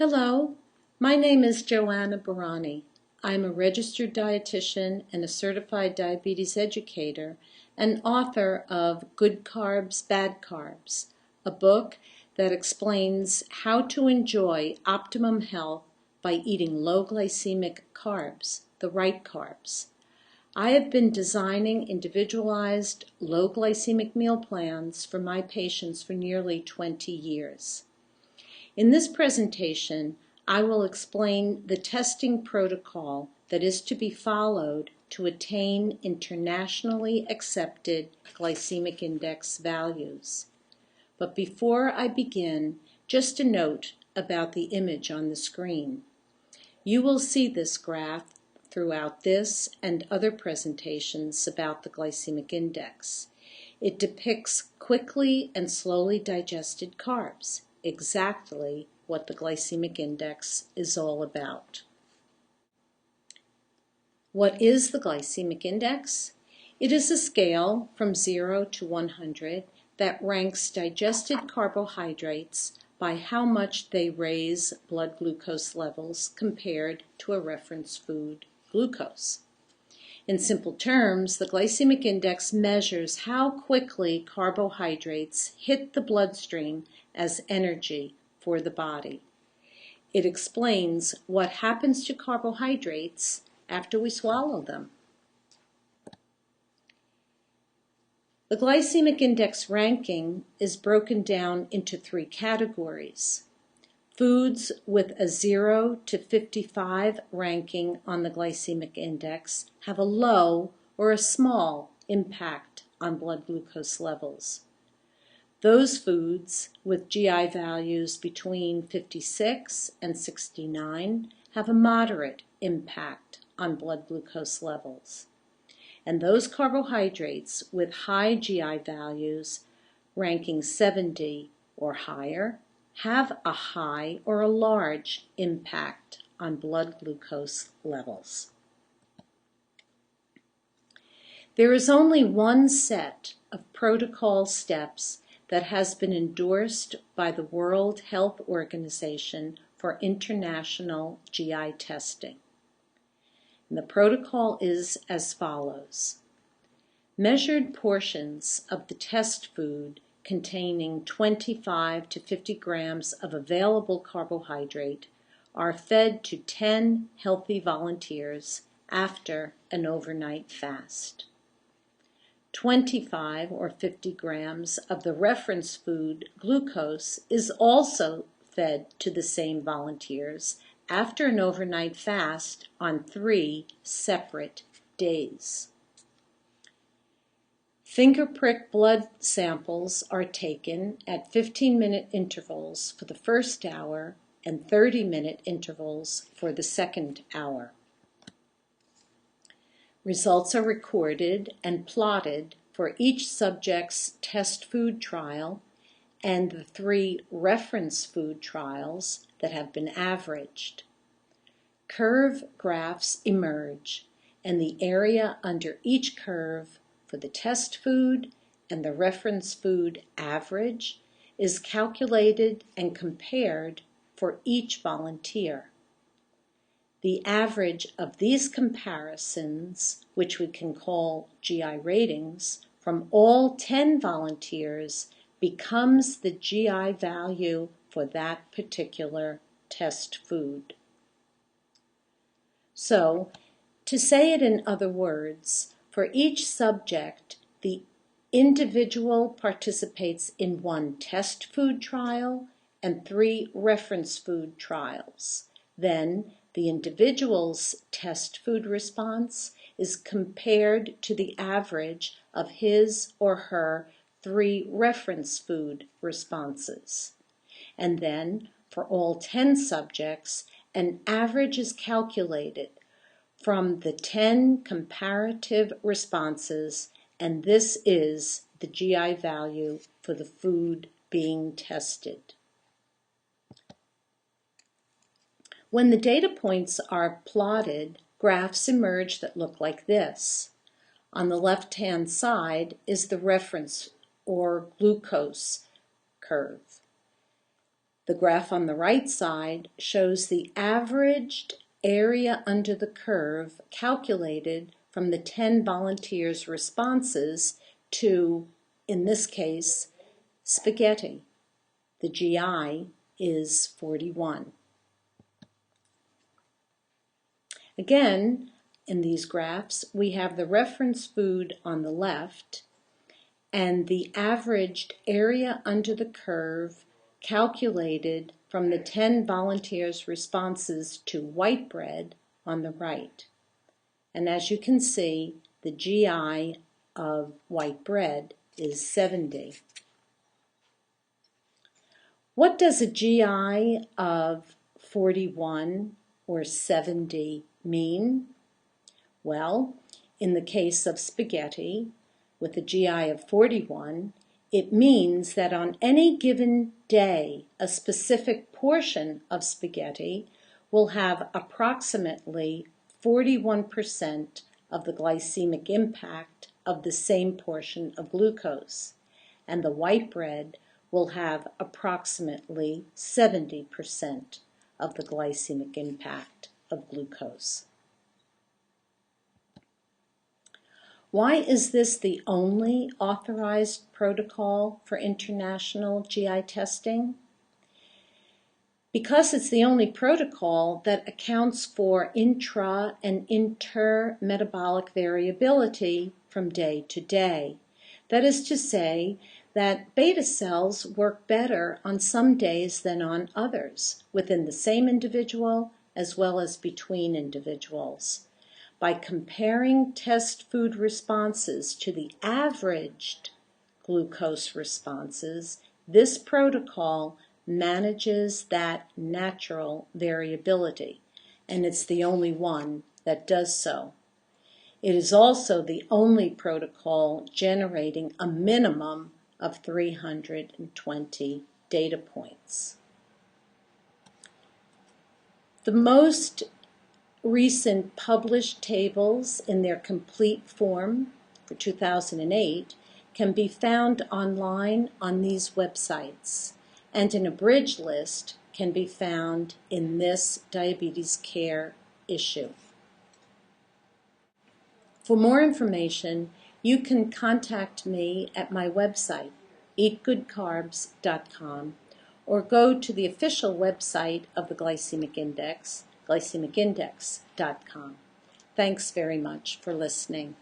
Hello, my name is Joanna Barani. I'm a registered dietitian and a certified diabetes educator and author of Good Carbs, Bad Carbs, a book that explains how to enjoy optimum health by eating low glycemic carbs, the right carbs. I have been designing individualized low glycemic meal plans for my patients for nearly 20 years. In this presentation, I will explain the testing protocol that is to be followed to attain internationally accepted glycemic index values. But before I begin, just a note about the image on the screen. You will see this graph throughout this and other presentations about the glycemic index. It depicts quickly and slowly digested carbs, exactly what the glycemic index is all about. What is the glycemic index? It is a scale from 0 to 100 that ranks digested carbohydrates by how much they raise blood glucose levels compared to a reference food glucose. In simple terms, the glycemic index measures how quickly carbohydrates hit the bloodstream as energy for the body. It explains what happens to carbohydrates after we swallow them. The glycemic index ranking is broken down into 3 categories. Foods with a 0 to 55 ranking on the glycemic index have a low or a small impact on blood glucose levels. Those foods with GI values between 56 and 69 have a moderate impact on blood glucose levels. And those carbohydrates with high GI values ranking 70 or higher have a high or a large impact on blood glucose levels. There is only one set of protocol steps that has been endorsed by the World Health Organization for international GI testing. And the protocol is as follows. Measured portions of the test food containing 25 to 50 grams of available carbohydrate are fed to 10 healthy volunteers after an overnight fast. 25 or 50 grams of the reference food glucose is also fed to the same volunteers after an overnight fast on 3 separate days. Finger prick blood samples are taken at 15-minute intervals for the first hour and 30-minute intervals for the second hour. Results are recorded and plotted for each subject's test food trial and the 3 reference food trials that have been averaged. Curve graphs emerge, and the area under each curve for the test food and the reference food average is calculated and compared for each volunteer. The average of these comparisons, which we can call GI ratings, from all 10 volunteers becomes the GI value for that particular test food. So, to say it in other words, for each subject, the individual participates in 1 test food trial and 3 reference food trials. Then, the individual's test food response is compared to the average of his or her 3 reference food responses. And then, for all 10 subjects, an average is calculated from the 10 comparative responses, and this is the GI value for the food being tested. When the data points are plotted, graphs emerge that look like this. On the left-hand side is the reference or glucose curve. The graph on the right side shows the averaged area under the curve calculated from the 10 volunteers' responses to, in this case, spaghetti. The GI is 41. Again, in these graphs, we have the reference food on the left and the averaged area under the curve calculated from the 10 volunteers' responses to white bread on the right. And as you can see, the GI of white bread is 70. What does a GI of 41 or 70 mean? Well, in the case of spaghetti, with a GI of 41, it means that on any given day, a specific portion of spaghetti will have approximately 41% of the glycemic impact of the same portion of glucose, and the white bread will have approximately 70% of the glycemic impact of glucose. Why is this the only authorized protocol for international GI testing? Because it's the only protocol that accounts for intra- and intermetabolic variability from day to day. That is to say that beta cells work better on some days than on others, within the same individual as well as between individuals. By comparing test food responses to the averaged glucose responses, this protocol manages that natural variability, and it's the only one that does so. It is also the only protocol generating a minimum of 320 data points. The most recent published tables in their complete form for 2008 can be found online on these websites, and an abridged list can be found in this diabetes care issue. For more information, you can contact me at my website, eatgoodcarbs.com, or go to the official website of the Glycemic Index, glycemicindex.com. Thanks very much for listening.